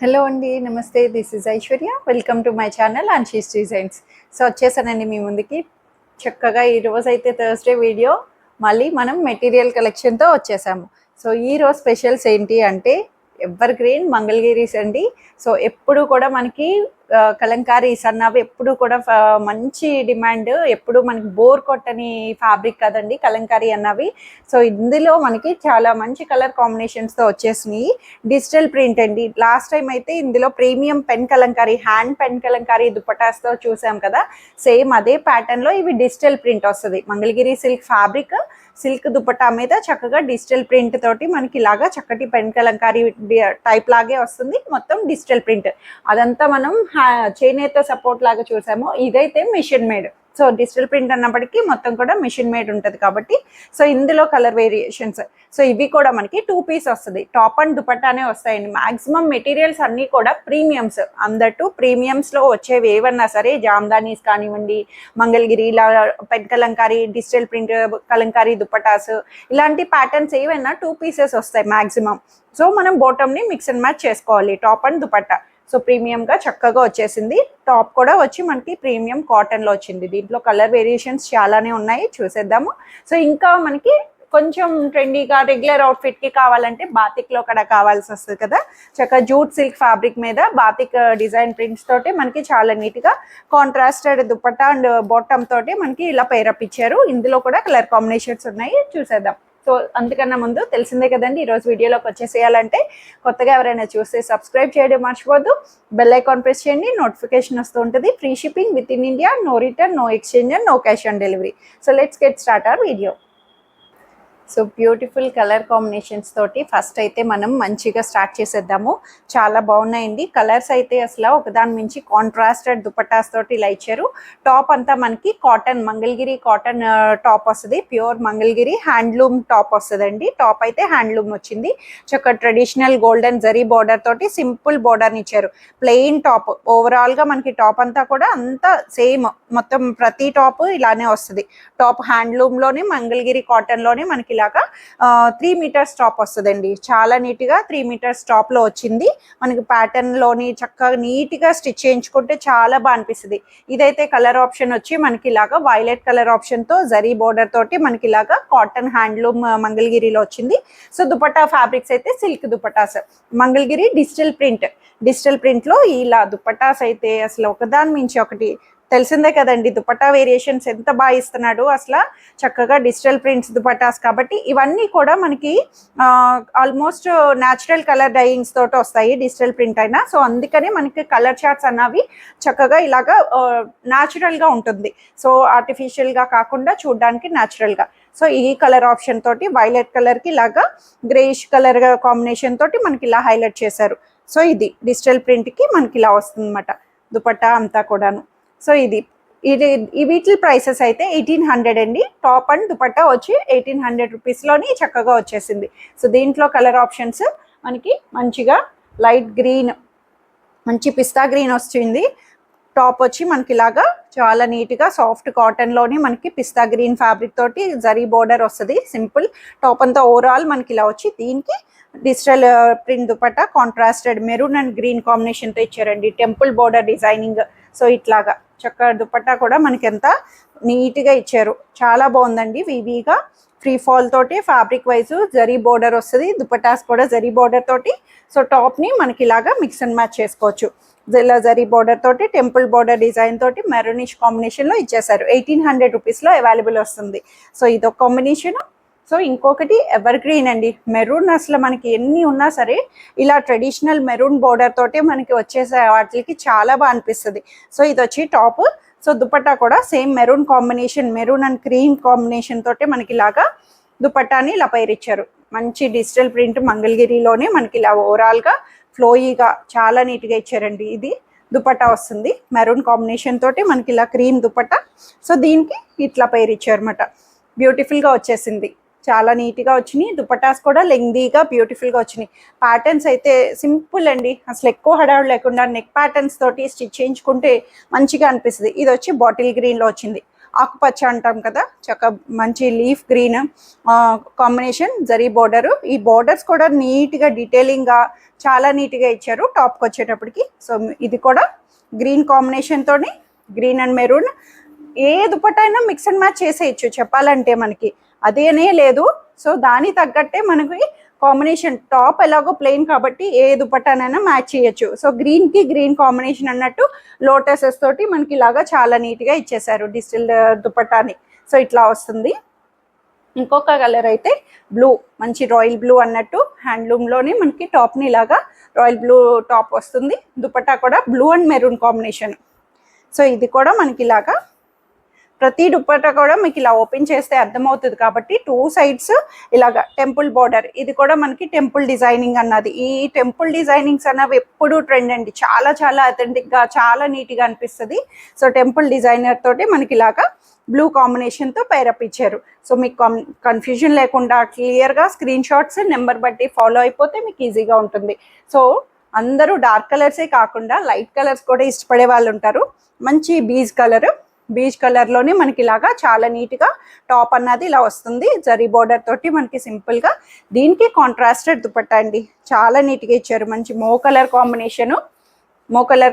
Hello అండి. నమస్తే. This is Aishwarya. Welcome to my channel Anshi's designs. So వచ్చేసానండి మీ ముందుకి. చక్కగా ఈరోజైతే థర్స్‌డే వీడియో మళ్ళీ మనం మెటీరియల్ కలెక్షన్‌తో వచ్చేసాము. సో ఈరోజు స్పెషల్స్ ఏంటి అంటే ఎవర్ గ్రీన్ మంగళగిరీస్ అండి. సో ఎప్పుడు కూడా మనకి కలంకారీస్ అన్నవి ఎప్పుడు కూడా మంచి డిమాండ్. ఎప్పుడు మనకి బోర్ కొట్టని ఫ్యాబ్రిక్ కదండి కలంకారీ అన్నవి. సో ఇందులో మనకి చాలా మంచి కలర్ కాంబినేషన్స్‌తో వచ్చేసినాయి. డిజిటల్ ప్రింట్ అండి. లాస్ట్ టైం అయితే ఇందులో premium pen Kalamkari, hand pen Kalamkari దుపటాస్తో చూసాం కదా. సేమ్ అదే ప్యాటర్న్లో ఇవి డిజిటల్ ప్రింట్ వస్తుంది. Mangalagiri silk fabric, silk dupatta మీద చక్కగా డిజిటల్ ప్రింట్ తోటి మనకి ఇలాగా చక్కటి పెన్ కలంకారీ టైప్ లాగే వస్తుంది. మొత్తం డిజిటల్ ప్రింట్ అదంతా మనం చేనేత సపోర్ట్ లాగా చూసాము. ఇదైతే machine made. So digital print అన్నప్పటికీ మొత్తం కూడా మిషన్ మేడ్ ఉంటుంది కాబట్టి సో ఇందులో కలర్ వేరియేషన్స్. సో ఇవి కూడా మనకి 2 పీస్ వస్తుంది. టాప్ అండ్ దుపట్టానే వస్తాయండి. మాక్సిమం మెటీరియల్స్ అన్నీ కూడా ప్రీమియమ్స్. అందట్టు ప్రీమియమ్స్లో వచ్చేవి ఏవన్నా సరే జామ్దానీస్ కానివ్వండి, మంగళగిరి ఇలా pen Kalamkari, digital print Kalamkari dupattas ఇలాంటి ప్యాటర్న్స్ ఏవైనా 2 పీసెస్ వస్తాయి మాక్సిమం. సో మనం బాటమ్ని మిక్స్ అండ్ మ్యాచ్ చేసుకోవాలి. టాప్ అండ్ దుపట్టా సో ప్రీమియంగా చక్కగా వచ్చేసింది. టాప్ కూడా వచ్చి మనకి ప్రీమియం కాటన్లో వచ్చింది. దీంట్లో కలర్ వేరియేషన్స్ చాలానే ఉన్నాయి, చూసేద్దాము. సో ఇంకా మనకి కొంచెం ట్రెండీగా రెగ్యులర్ అవుట్ఫిట్కి కావాలంటే బాతిక్లో కూడా కావాల్సి వస్తుంది కదా. చక్కగా జూట్ సిల్క్ ఫ్యాబ్రిక్ మీద బాతిక్ డిజైన్ ప్రింట్స్ తోటి మనకి చాలా నీట్గా కాంట్రాస్టెడ్ దుపట్టా అండ్ బాటమ్ తోటి మనకి ఇలా పేరప్ ఇచ్చారు. ఇందులో కూడా కలర్ కాంబినేషన్స్ ఉన్నాయి, చూసేద్దాం. సో అందుకన్నా ముందు తెలిసిందే కదండి, ఈరోజు వీడియోలోకి వచ్చేసేయాలంటే కొత్తగా ఎవరైనా చూస్తే సబ్స్క్రైబ్ చేయడం మర్చిపోద్దు. బెల్ ఐకాన్ ప్రెస్ చేయండి, నోటిఫికేషన్ వస్తూ ఉంటుంది. Free shipping within India, no return, no exchange and no cash on delivery. So let's get start our video. So beautiful colour combinations తోటి ఫస్ట్ అయితే మనం మంచిగా స్టార్ట్ చేసేద్దాము. చాలా బాగున్నాయండి కలర్స్ అయితే. అసలు ఒకదాని మించి కాంట్రాస్టెడ్ దుపట్టాస్ తోటి ఇలా ఇచ్చారు. టాప్ అంతా మనకి కాటన్, మంగళగిరి కాటన్ టాప్ వస్తుంది. ప్యూర్ మంగళగిరి హ్యాండ్లూమ్ టాప్ వస్తుందండి. టాప్ అయితే హ్యాండ్లూమ్ వచ్చింది. చక్కగా ట్రెడిషనల్ గోల్డెన్ జరీ బోర్డర్ తోటి సింపుల్ బోర్డర్ని ఇచ్చారు. Plain top. ఓవరాల్గా మనకి టాప్ అంతా కూడా అంతా సేమ్, మొత్తం ప్రతి టాప్ ఇలానే వస్తుంది. టాప్ హ్యాండ్లూమ్లోనే మంగళగిరి కాటన్లోనే మనకి ఇలాగా 3 మీటర్స్ టాప్ వస్తుందండి. చాలా నీట్గా 3 మీటర్స్ టాప్లో వచ్చింది. మనకి ప్యాటర్న్లోని చక్కగా నీట్గా స్టిచ్ చేయించుకుంటే చాలా బాగా అనిపిస్తుంది. ఇదైతే కలర్ ఆప్షన్ వచ్చి మనకి ఇలాగా వైలెట్ కలర్ ఆప్షన్తో జరీ బోర్డర్ తోటి మనకి ఇలాగా కాటన్ హ్యాండ్లూమ్ మంగళగిరిలో వచ్చింది. సో దుపట్టా ఫ్యాబ్రిక్స్ అయితే silk dupattas, Mangalagiri digital print. Digital ప్రింట్లో ఇలా దుపట్టాస్ అయితే అసలు ఒకదాని మించి ఒకటి. తెలిసిందే కదండి దుపట్టా వేరియేషన్స్ ఎంత బాగా ఇస్తున్నాడు అసలు. చక్కగా డిజిటల్ ప్రింట్స్ దుపట్టాస్ కాబట్టి ఇవన్నీ కూడా మనకి ఆల్మోస్ట్ న్యాచురల్ కలర్ డైయింగ్స్ తోటి వస్తాయి డిజిటల్ ప్రింట్ అయినా. సో అందుకనే మనకి కలర్ చార్ట్స్ అన్నవి చక్కగా ఇలాగా న్యాచురల్గా ఉంటుంది. సో ఆర్టిఫిషియల్గా కాకుండా చూడడానికి న్యాచురల్గా. సో ఈ కలర్ ఆప్షన్ తోటి వైలెట్ కలర్కి ఇలాగా గ్రేష్ కలర్ కాంబినేషన్ తోటి మనకి ఇలా హైలైట్ చేశారు. సో ఇది డిజిటల్ ప్రింట్కి మనకి ఇలా వస్తుంది అనమాట దుపట్టా అంతా కూడాను. సో ఇది వీటి ప్రైసెస్ అయితే 1800 అండి. టాప్ అండ్ దుపట్టా వచ్చి 1800 రూపీస్లోని చక్కగా వచ్చేసింది. సో దీంట్లో కలర్ ఆప్షన్స్ మనకి మంచిగా లైట్ గ్రీన్, మంచి పిస్తా గ్రీన్ వచ్చింది. టాప్ వచ్చి మనకి ఇలాగా చాలా నీట్గా సాఫ్ట్ కాటన్లోని మనకి పిస్తా గ్రీన్ ఫ్యాబ్రిక్ తోటి జరీ బోర్డర్ వస్తుంది. సింపుల్ టాప్ అంతా ఓవరాల్ మనకి ఇలా వచ్చి దీనికి digital print dupatta contrasted maroon and green కాంబినేషన్తో ఇచ్చారండి. Temple border designing. సో ఇట్లాగా చక్కగా దుపట్టా కూడా మనకి ఎంత నీట్గా ఇచ్చారు. చాలా బాగుందండి. వీవీగా ఫ్రీ ఫాల్ తోటి ఫ్యాబ్రిక్ వైజ్ జరీ బోర్డర్ వస్తుంది. దుపట్టాస్ కూడా జరీ బోర్డర్ తోటి. సో టాప్ని మనకి ఇలాగా మిక్స్ అండ్ మ్యాచ్ చేసుకోవచ్చు. ఇలా జరీ బోర్డర్ తోటి టెంపుల్ బోర్డర్ డిజైన్ తోటి మెరూనిష్ కాంబినేషన్లో ఇచ్చేసారు. 1800 రూపీస్లో అవైలబుల్ వస్తుంది. సో ఇదొక కాంబినేషన్. సో ఇంకొకటి ఎవర్ గ్రీన్ అండి. మెరూన్ అసలు మనకి ఎన్ని ఉన్నా సరే ఇలా ట్రెడిషనల్ మెరూన్ బోర్డర్ తోటి మనకి వచ్చేసే వాటికి చాలా బాగా అనిపిస్తుంది. సో ఇది వచ్చి టాప్. సో దుపట్టా కూడా same maroon combination, maroon and cream combination తోటి మనకి ఇలాగా దుపట్టాని ఇలా పైరిచ్చారు. మంచి డిజిటల్ ప్రింట్ మంగళగిరిలోనే మనకి ఇలా ఓవరాల్గా ఫ్లోయీగా చాలా నీట్గా ఇచ్చారండి. ఇది దుపట్టా వస్తుంది మెరూన్ కాంబినేషన్ తోటి మనకి ఇలా క్రీమ్ దుపట్టా. సో దీనికి ఇట్లా పైరిచ్చారు అనమాట. బ్యూటిఫుల్గా వచ్చేసింది. చాలా నీట్గా వచ్చినాయి. దుపట్టాస్ కూడా లెంగ్దీగా బ్యూటిఫుల్గా వచ్చినాయి. ప్యాటర్న్స్ అయితే సింపుల్ అండి. అసలు ఎక్కువ హడావుడు లేకుండా నెక్ ప్యాటర్న్స్ తోటి స్టిచ్ చేయించుకుంటే మంచిగా అనిపిస్తుంది. ఇది వచ్చి బాటిల్ గ్రీన్లో వచ్చింది. ఆకుపచ్చ అంటాం కదా, చక్క మంచి leaf green combination zari border. ఈ బోర్డర్స్ కూడా నీట్గా డీటెయిలింగ్గా చాలా నీట్గా ఇచ్చారు టాప్కి వచ్చేటప్పటికి. సో ఇది కూడా గ్రీన్ కాంబినేషన్తోని, గ్రీన్ అండ్ మెరూన్. ఏ దుపట్టా అయినా మిక్స్ అండ్ మ్యాచ్ చేసేయచ్చు చెప్పాలంటే, మనకి అదేనే లేదు. సో దాని తగ్గట్టే మనకి కాంబినేషన్, టాప్ ఎలాగో ప్లెయిన్ కాబట్టి ఏ దుపట్టానైనా మ్యాచ్ చేయొచ్చు. సో గ్రీన్కి గ్రీన్ కాంబినేషన్ అన్నట్టు లోటసెస్ తోటి మనకి ఇలాగా చాలా నీట్గా ఇచ్చేసారు డిజిటల్ దుపట్టాని. సో ఇట్లా వస్తుంది. ఇంకొక కలర్ అయితే బ్లూ, మంచి రాయల్ బ్లూ అన్నట్టు హ్యాండ్లూమ్లోనే మనకి టాప్ని ఇలాగా రాయల్ బ్లూ టాప్ వస్తుంది. దుపట్టా కూడా blue and maroon combination. So ఇది కూడా మనకి ఇలాగా ప్రతి దుపట్టా కూడా మీకు ఇలా ఓపెన్ చేస్తే అర్థమవుతుంది కాబట్టి 2 sides ఇలాగా టెంపుల్ బార్డర్. ఇది కూడా మనకి టెంపుల్ డిజైనింగ్ అన్నది. ఈ టెంపుల్ డిజైనింగ్స్ అన్నవి ఎప్పుడూ ట్రెండ్ అండి, చాలా చాలా అథెంటిక్గా చాలా నీట్గా అనిపిస్తుంది. సో టెంపుల్ డిజైనర్ తోటి మనకి ఇలాగా బ్లూ కాంబినేషన్తో పేరప్ ఇచ్చారు. సో మీకు కన్ఫ్యూజన్ లేకుండా క్లియర్గా స్క్రీన్ షాట్స్ నెంబర్ బట్టి ఫాలో అయిపోతే మీకు ఈజీగా ఉంటుంది. సో అందరూ డార్క్ కలర్సే కాకుండా లైట్ కలర్స్ కూడా ఇష్టపడే వాళ్ళు ఉంటారు. మంచి బీజ్ కలర్లోనే మనకి ఇలాగా చాలా నీట్గా టాప్ అన్నది ఇలా వస్తుంది జరీ బోర్డర్ తోటి మనకి సింపుల్గా. దీనికి కాంట్రాస్టెడ్ దుపట్టా అండి, చాలా నీట్గా ఇచ్చారు. మంచి మో కలర్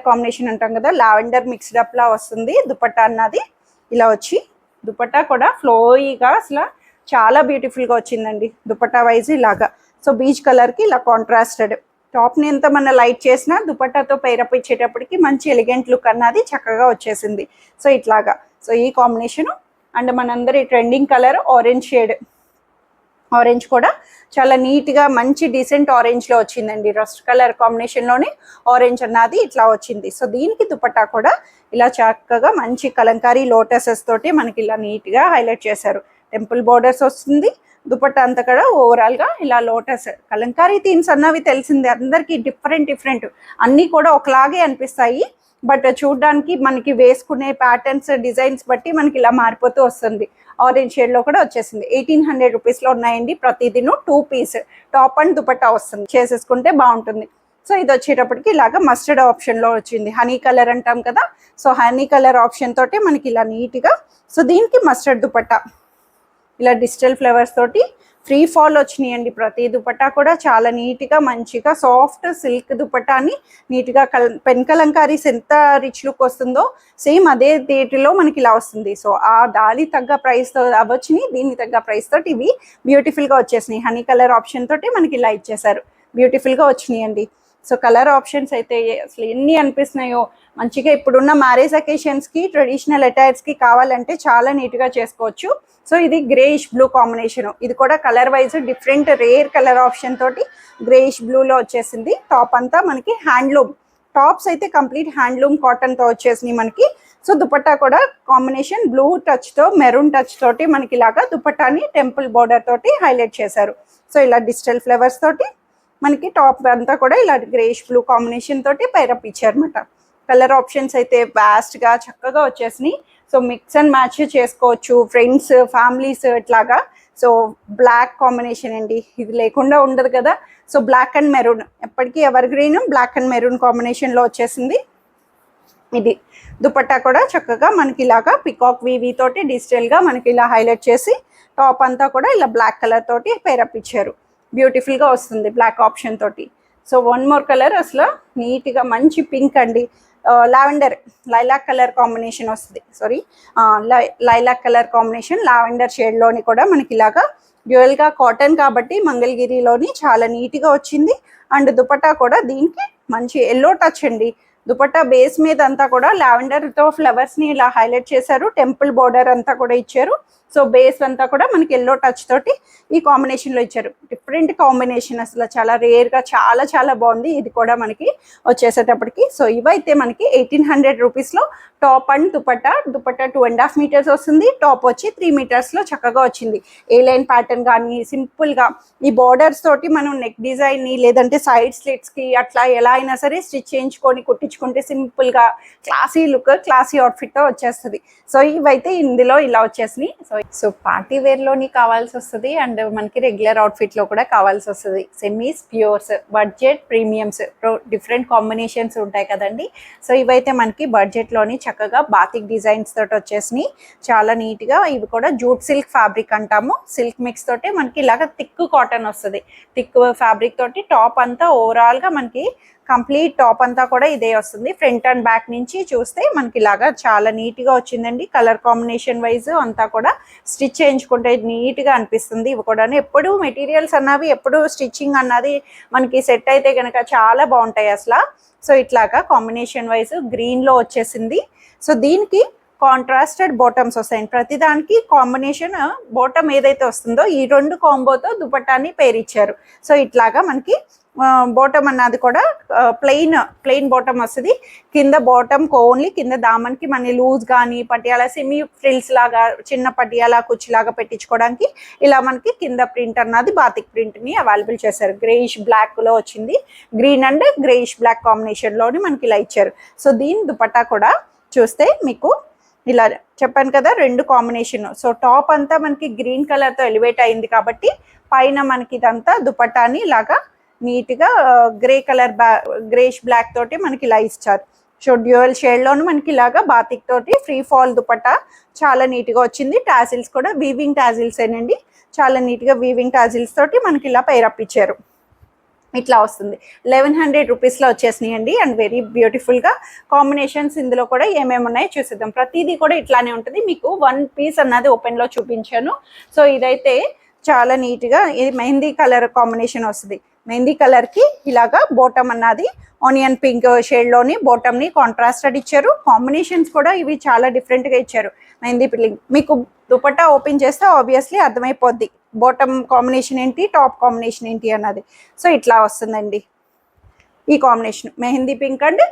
కాంబినేషన్ అంటాం కదా, లావెండర్ మిక్స్డ్ అప్లా వస్తుంది దుపట్టా అన్నది. ఇలా వచ్చి దుపట్టా కూడా ఫ్లోయిగా అసలు చాలా బ్యూటిఫుల్గా వచ్చిందండి దుపట్టా వైజ్ ఇలాగా. సో బీచ్ కలర్కి ఇలా కాంట్రాస్టెడ్ టాప్ని ఎంత మన లైట్ చేసినా దుపట్టాతో పైరప్ ఇచ్చేటప్పటికి మంచి ఎలిగెంట్ లుక్ అన్నది చక్కగా వచ్చేసింది. సో ఇట్లాగా. సో ఈ కాంబినేషను అండ్ మనందరి trending colour orange shade, orange కూడా చాలా నీట్గా మంచి డీసెంట్ ఆరెంజ్లో వచ్చిందండి. రస్ట్ కలర్ కాంబినేషన్లోనే ఆరెంజ్ అన్నది ఇట్లా వచ్చింది. సో దీనికి దుపట్టా కూడా ఇలా చక్కగా మంచి కలంకారీ లోటసెస్ తోటి మనకి ఇలా నీట్గా హైలైట్ చేశారు. టెంపుల్ బోర్డర్స్ వస్తుంది. దుపట్టా అంతా కూడా ఓవరాల్గా ఇలా లోటస్ కలంకారీ థీమ్స్ అన్నవి తెలిసిందే అందరికీ, డిఫరెంట్ అన్నీ కూడా ఒకలాగే అనిపిస్తాయి. బట్ చూడడానికి మనకి వేసుకునే ప్యాటర్న్స్ డిజైన్స్ బట్టి మనకి ఇలా మారిపోతూ వస్తుంది. ఆరెంజ్ షేడ్లో కూడా వచ్చేసింది. 1800 రూపీస్లో ఉన్నాయండి ప్రతిదిను. 2 piece టాప్ అండ్ దుపట్టా వస్తుంది, చేసేసుకుంటే బాగుంటుంది. సో ఇది వచ్చేటప్పటికి ఇలాగ మస్టర్డ్ ఆప్షన్లో వచ్చింది. హనీ కలర్ అంటాం కదా, సో హనీ కలర్ ఆప్షన్ తోటి మనకి ఇలా నీట్గా. సో దీనికి మస్టర్డ్ దుపట్టా ఇలా డిజిటల్ ఫ్లవర్స్ తోటి ఫ్రీ ఫాల్ వచ్చినాయండి. ప్రతి దుపట్టా కూడా చాలా నీట్గా మంచిగా సాఫ్ట్ సిల్క్ దుపట్టాని నీట్గా పెన్ కలంకారీస్ ఎంత రిచ్ లుక్ వస్తుందో సేమ్ అదే రేటులో మనకి ఇలా వస్తుంది. సో ఆ దాని తగ్గ ప్రైస్తో అవచ్చినాయి, దీనికి తగ్గ ప్రైస్ తోటి ఇవి బ్యూటిఫుల్గా వచ్చేసినాయి. హనీ కలర్ ఆప్షన్ తోటి మనకి ఇలా ఇచ్చేసారు, బ్యూటిఫుల్గా వచ్చినాయండి. సో కలర్ ఆప్షన్స్ అయితే అసలు ఎన్ని అనిపిస్తున్నాయో మంచిగా. ఇప్పుడున్న మ్యారేజ్ అకేషన్స్కి ట్రెడిషనల్ అటైర్స్కి కావాలంటే చాలా నీట్గా చేసుకోవచ్చు. సో ఇది గ్రేయిష్ బ్లూ కాంబినేషన్. ఇది కూడా colour wise different rare colour option తోటి గ్రేయిష్ బ్లూలో వచ్చేసింది. టాప్ అంతా మనకి హ్యాండ్లూమ్ టాప్స్ అయితే కంప్లీట్ హ్యాండ్లూమ్ కాటన్తో వచ్చేసినాయి మనకి. సో దుపట్టా కూడా కాంబినేషన్ బ్లూ టచ్తో మెరూన్ టచ్ తోటి మనకి ఇలాగా దుపట్టాని టెంపుల్ బోర్డర్ తోటి హైలైట్ చేశారు. సో ఇలా డిజిటల్ ఫ్లవర్స్ తోటి మనకి టాప్ అంతా కూడా ఇలా గ్రేయిష్ బ్లూ కాంబినేషన్ తోటి పైరప్ ఇచ్చారన్నమాట. కలర్ ఆప్షన్స్ అయితే వ్యాస్ట్గా చక్కగా వచ్చేసినాయి. సో మిక్స్ అండ్ మ్యాచ్ చేసుకోవచ్చు ఫ్రెండ్స్ ఫ్యామిలీస్ ఇట్లాగా. సో బ్లాక్ కాంబినేషన్ అండి, ఇది లేకుండా ఉండదు కదా. సో బ్లాక్ అండ్ మెరూన్ ఎప్పటికీ evergreen black and maroon కాంబినేషన్లో వచ్చేసింది. ఇది దుపట్టా కూడా చక్కగా మనకి ఇలాగా పికాక్ వీవీ తోటి డిజిటల్గా మనకి ఇలా హైలైట్ చేసి టాప్ అంతా కూడా ఇలా బ్లాక్ కలర్ తోటి పేరప్ ఇచ్చారు. బ్యూటిఫుల్గా వస్తుంది బ్లాక్ ఆప్షన్ తోటి. సో వన్ మోర్ కలర్ అసలు నీట్గా మంచి పింక్ అండి, లావెండర్ లైలాక్ కలర్ కాంబినేషన్ వస్తుంది. లైలాక్ కలర్ కాంబినేషన్ లావెండర్ షేడ్లోని కూడా మనకి ఇలాగా డ్యూయల్గా కాటన్ కాబట్టి మంగళగిరిలోని చాలా నీట్గా వచ్చింది. అండ్ దుపట్టా కూడా దీనికి మంచి ఎల్లో టచ్ అండి. దుపట్టా బేస్ మీద అంతా కూడా లావెండర్తో ఫ్లవర్స్ని ఇలా హైలైట్ చేశారు. టెంపుల్ బోర్డర్ అంతా కూడా ఇచ్చారు. సో బేస్ అంతా కూడా మనకి ఎల్లో టచ్ తోటి ఈ కాంబినేషన్లో ఇచ్చారు. డిఫరెంట్ కాంబినేషన్ అసలు చాలా రేర్గా చాలా చాలా బాగుంది. ఇది కూడా మనకి వచ్చేసేటప్పటికి. సో ఇవైతే మనకి 1800 రూపీస్లో టాప్ అండ్ దుపట్టా 2.5 meters వస్తుంది. టాప్ వచ్చి 3 metersలో చక్కగా వచ్చింది. ఏ లైన్ ప్యాటర్న్ కానీ సింపుల్గా ఈ బోర్డర్స్ తోటి మనం నెక్ డిజైన్ని లేదంటే సైడ్ స్లిట్స్కి అట్లా ఎలా అయినా సరే స్టిచ్ చేయించుకొని కుట్టించుకుంటే సింపుల్గా క్లాసీ లుక్ క్లాసీ అవుట్ఫిట్తో వచ్చేస్తుంది. సో ఇవైతే ఇందులో ఇలా వచ్చేసినాయి. సో సో పార్టీ వేర్లోని కావాల్సి వస్తుంది అండ్ మనకి రెగ్యులర్ అవుట్ఫిట్లో కూడా కావాల్సి వస్తుంది. Semis, pures, budget, premiums, different combinations ఉంటాయి కదండి. సో ఇవైతే మనకి బడ్జెట్లోని చక్కగా బాతిక్ డిజైన్స్ తోటి వచ్చేసినాయి. చాలా నీట్గా, ఇవి కూడా జూట్ సిల్క్ ఫ్యాబ్రిక్ అంటాము. సిల్క్ మిక్స్ తోటి మనకి ఇలాగ థిక్ కాటన్ వస్తుంది. థిక్ ఫ్యాబ్రిక్ తోటి టాప్ అంతా ఓవరాల్గా మనకి కంప్లీట్ టాప్ అంతా కూడా ఇదే వస్తుంది. ఫ్రంట్ అండ్ బ్యాక్ నుంచి చూస్తే మనకి ఇలాగా చాలా నీట్గా వచ్చిందండి. కలర్ కాంబినేషన్ వైజ్ అంతా కూడా స్టిచ్ చేయించుకుంటే నీట్గా అనిపిస్తుంది. ఇవి కూడా ఎప్పుడు మెటీరియల్స్ అన్నవి ఎప్పుడు స్టిచ్చింగ్ అన్నది మనకి సెట్ అయితే కనుక చాలా బాగుంటాయి అసలు. సో ఇట్లాగా కాంబినేషన్ వైజ్ గ్రీన్లో వచ్చేసింది. సో దీనికి కాంట్రాస్టెడ్ బాటమ్స్ వస్తాయి. ప్రతిదానికి కాంబినేషన్ బాటమ్ ఏదైతే వస్తుందో ఈ రెండు కాంబోతో దుపట్టాన్ని పేరు ఇచ్చారు. సో ఇట్లాగా మనకి బాటమ్ అన్నది కూడా ప్లెయిన్ బాటమ్ వస్తుంది. కింద బాటమ్ ఓన్లీ కింద దామన్కి మన లూజ్ కానీ పటియాలా సెమీ ఫ్రిల్స్ లాగా చిన్న పటియాలా కుచ్చిలాగా పెట్టించుకోవడానికి ఇలా మనకి కింద ప్రింట్ అన్నది బాతిక్ ప్రింట్ని అవైలబుల్ చేశారు. గ్రేయిష్ బ్లాక్లో వచ్చింది. గ్రీన్ అండ్ గ్రేయిష్ బ్లాక్ కాంబినేషన్లోని మనకి ఇలా ఇచ్చారు. సో దీని దుపట్టా కూడా చూస్తే మీకు ఇలా చెప్పాను కదా, రెండు కాంబినేషన్. సో టాప్ అంతా మనకి గ్రీన్ కలర్తో ఎలివేట్ అయింది కాబట్టి పైన మనకి ఇదంతా దుపట్టాని ఇలాగా నీట్గా గ్రే కలర్ గ్రేష్ బ్లాక్ తోటి మనకి ఇలా ఇచ్చారు. సో డ్యూయల్ షేడ్లోను మనకి ఇలాగా బాతిక్ తోటి ఫ్రీ ఫాల్ దుపట్టా చాలా నీట్గా వచ్చింది. టాజిల్స్ కూడా వీవింగ్ టాజిల్స్ ఏనండి. చాలా నీట్గా వీవింగ్ టాజిల్స్ తోటి మనకి ఇలా పైరప్ ఇచ్చారు. ఇట్లా వస్తుంది. 1100 రూపీస్లో వచ్చేసినాయి అండి. అండ్ వెరీ బ్యూటిఫుల్గా కాంబినేషన్స్ ఇందులో కూడా ఏమేమి ఉన్నాయో చూసిద్దాం. ప్రతిదీ కూడా ఇట్లానే ఉంటుంది. మీకు వన్ పీస్ అన్నది ఓపెన్లో చూపించాను. సో ఇదైతే చాలా నీట్గా ఇది మెహందీ కలర్ కాంబినేషన్ వస్తుంది. మెహందీ కలర్కి ఇలాగా బాటమ్ అన్నది ఆనియన్ పింక్ షేడ్లోని బాటమ్ని కాంట్రాస్టెడ్ ఇచ్చారు. కాంబినేషన్స్ కూడా ఇవి చాలా డిఫరెంట్గా ఇచ్చారు. మెహందీ పిల్లింగ్ మీకు దుపట్టా ఓపెన్ చేస్తే ఆబ్వియస్లీ అర్థమైపోద్ది బాటమ్ కాంబినేషన్ ఏంటి, టాప్ కాంబినేషన్ ఏంటి అన్నది. సో ఇట్లా వస్తుందండి ఈ combination. Mehndi pink and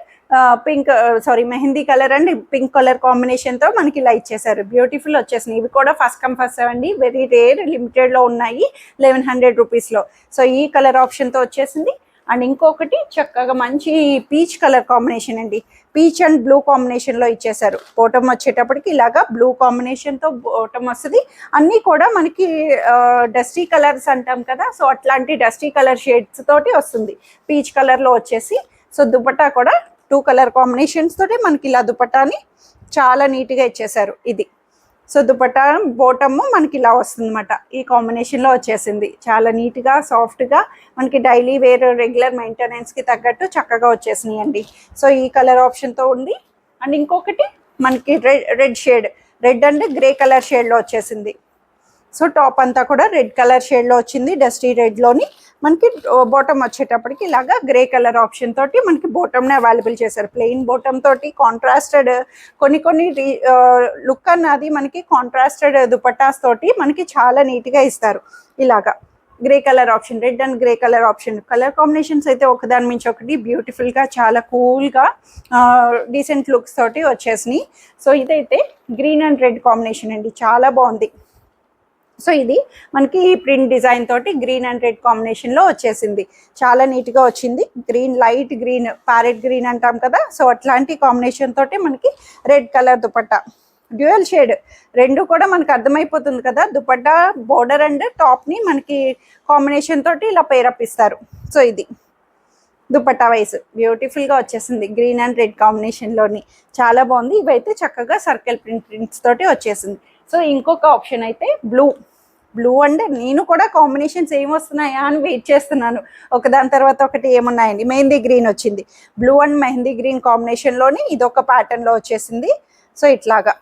mehndi colour and pink colour కాంబినేషన్తో మనకి ఇలా ఇచ్చేసారు. బ్యూటిఫుల్ వచ్చేసినాయి. ఇవి కూడా ఫస్ట్ కమ్ ఫస్ట్ అండి. వెరీ రేర్, లిమిటెడ్లో ఉన్నాయి 1100 రూపీస్లో. సో ఈ కలర్ ఆప్షన్తో వచ్చేసింది. అండ్ ఇంకొకటి చక్కగా మంచి పీచ్ కలర్ కాంబినేషన్ అండి. పీచ్ అండ్ బ్లూ కాంబినేషన్లో ఇచ్చేసారు. బాటమ్ వచ్చేటప్పటికి ఇలాగా బ్లూ కాంబినేషన్తో బాటమ్ వస్తుంది. అన్నీ కూడా మనకి డస్టీ కలర్స్ అంటాం కదా, సో అట్లాంటి డస్టీ కలర్ షేడ్స్ తోటి వస్తుంది. పీచ్ కలర్లో వచ్చేసి సో దుపట్టా కూడా 2 కలర్ కాంబినేషన్స్ తోటి మనకి ఇలా దుపట్టాని చాలా నీట్గా ఇచ్చేసారు. ఇది సో దుపట్టా బాటమ్ మనకి ఇలా వస్తుంది అనమాట. ఈ కాంబినేషన్లో వచ్చేసింది. చాలా నీట్గా సాఫ్ట్గా మనకి డైలీ వేర్ రెగ్యులర్ మెయింటెనెన్స్కి తగ్గట్టు చక్కగా వచ్చేసినాయి అండి. సో ఈ కలర్ ఆప్షన్తో ఉంది. అండ్ ఇంకొకటి మనకి రెడ్ అండ్ గ్రే కలర్ షేడ్లో వచ్చేసింది. సో టాప్ అంతా కూడా రెడ్ కలర్ షేడ్లో వచ్చింది. డస్టీ రెడ్లోని మనకి బాటమ్ వచ్చేటప్పటికి ఇలాగా గ్రే కలర్ ఆప్షన్ తోటి మనకి బాటమ్ని అవైలబుల్ చేశారు. ప్లెయిన్ బాటమ్ తోటి కాంట్రాస్టెడ్ కొన్ని లుక్ అన్నది మనకి కాంట్రాస్టెడ్ దుపట్టాస్ తోటి మనకి చాలా నీట్గా ఇస్తారు. ఇలాగా grey colour option, red and grey colour option. Colour combinations అయితే ఒకదాని మించి ఒకటి బ్యూటిఫుల్గా చాలా కూల్గా డీసెంట్ లుక్స్ తోటి వచ్చేసినాయి. సో ఇదైతే గ్రీన్ అండ్ రెడ్ కాంబినేషన్ అండి. చాలా బాగుంది. సో ఇది మనకి ప్రింట్ డిజైన్ తోటి గ్రీన్ అండ్ రెడ్ కాంబినేషన్లో వచ్చేసింది. చాలా నీట్గా వచ్చింది. Green, light green, parrot green అంటాం కదా, సో అట్లాంటి కాంబినేషన్ తోటి మనకి red colour dupatta. Dual shade రెండు కూడా మనకు అర్థమైపోతుంది కదా. దుపట్టా బోర్డర్ అండ్ టాప్ని మనకి కాంబినేషన్ తోటి ఇలా పేరప్ ఇస్తారు. సో ఇది దుపట్టా వైజ్ బ్యూటిఫుల్గా వచ్చేసింది. గ్రీన్ అండ్ రెడ్ కాంబినేషన్లోని చాలా బాగుంది. ఇవైతే చక్కగా సర్కిల్ ప్రింట్స్ తోటి వచ్చేసింది. సో ఇంకొక ఆప్షన్ అయితే బ్లూ అంటే నేను కూడా కాంబినేషన్స్ ఏమి వస్తున్నాయా అని వెయిట్ చేస్తున్నాను. ఒకదాని తర్వాత ఒకటి ఏమున్నాయండి. మెహందీ గ్రీన్ వచ్చింది. బ్లూ అండ్ మెహందీ గ్రీన్ కాంబినేషన్లోని ఇదొక ప్యాటర్న్లో వచ్చేసింది. సో ఇట్లాగా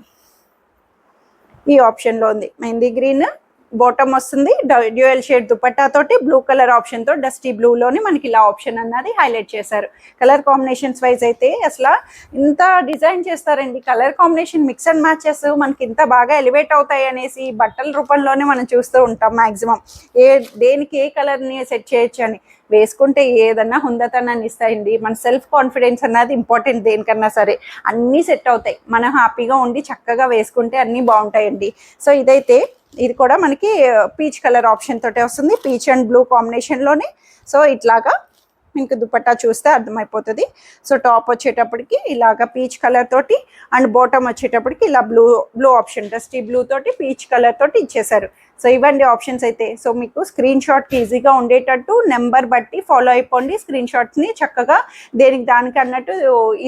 ఈ ఆప్షన్లో ఉంది. మెహందీ గ్రీన్ బాటమ్ వస్తుంది. డ్యూయల్ షేడ్ దుపట్టా తోటి బ్లూ కలర్ ఆప్షన్తో డస్టీ బ్లూలోని మనకి ఇలా ఆప్షన్ అన్నది హైలైట్ చేశారు. కలర్ కాంబినేషన్స్ వైజ్ అయితే అసలు ఇంత డిజైన్ చేస్తారండి. Colour combination mix and matches మనకి ఇంత బాగా ఎలివేట్ అవుతాయి అనేసి బట్టల రూపంలోనే మనం చూస్తూ ఉంటాం. మ్యాక్సిమం దేనికి ఏ కలర్ని సెట్ చేయొచ్చు అని వేసుకుంటే ఏదన్నా హుందతనాన్ని ఇస్తాయండి. మన సెల్ఫ్ కాన్ఫిడెన్స్ అన్నది ఇంపార్టెంట్. దేనికన్నా సరే అన్నీ సెట్ అవుతాయి. మనం హ్యాపీగా ఉండి చక్కగా వేసుకుంటే అన్నీ బాగుంటాయండి. సో ఇదైతే ఇది కూడా మనకి పీచ్ కలర్ ఆప్షన్ తోటే వస్తుంది. పీచ్ అండ్ బ్లూ కాంబినేషన్లోనే. సో ఇట్లాగా మీకు దుపట్టా చూస్తే అర్థమైపోతుంది. సో టాప్ వచ్చేటప్పటికి ఇలాగ పీచ్ కలర్ తోటి అండ్ బాటమ్ వచ్చేటప్పటికి ఇలా బ్లూ ఆప్షన్ డస్టీ బ్లూ తోటి పీచ్ కలర్ తోటి ఇచ్చేసారు. సో ఇవ్వండి ఆప్షన్స్ అయితే. సో మీకు స్క్రీన్ షాట్కి ఈజీగా ఉండేటట్టు నెంబర్ బట్టి ఫాలో అయిపోండి. స్క్రీన్ షాట్స్ని చక్కగా దానికి అన్నట్టు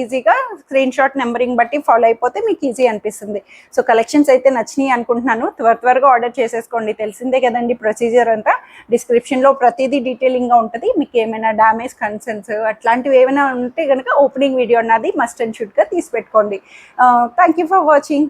ఈజీగా స్క్రీన్ షాట్ నెంబరింగ్ బట్టి ఫాలో అయిపోతే మీకు ఈజీ అనిపిస్తుంది. సో కలెక్షన్స్ అయితే నచ్చినాయి అనుకుంటున్నాను. త్వరగా ఆర్డర్ చేసేసుకోండి. తెలిసిందే కదండి ప్రొసీజర్ అంతా. డిస్క్రిప్షన్లో ప్రతిదీ డీటెయిలింగ్గా ఉంటుంది. మీకు ఏమైనా డ్యామేజ్ కన్సర్న్స్ అట్లాంటివి ఏమైనా ఉంటే కనుక ఓపెనింగ్ వీడియో అన్నది మస్ట్ అండ్ షుడ్గా తీసి పెట్టుకోండి. Thank you for watching.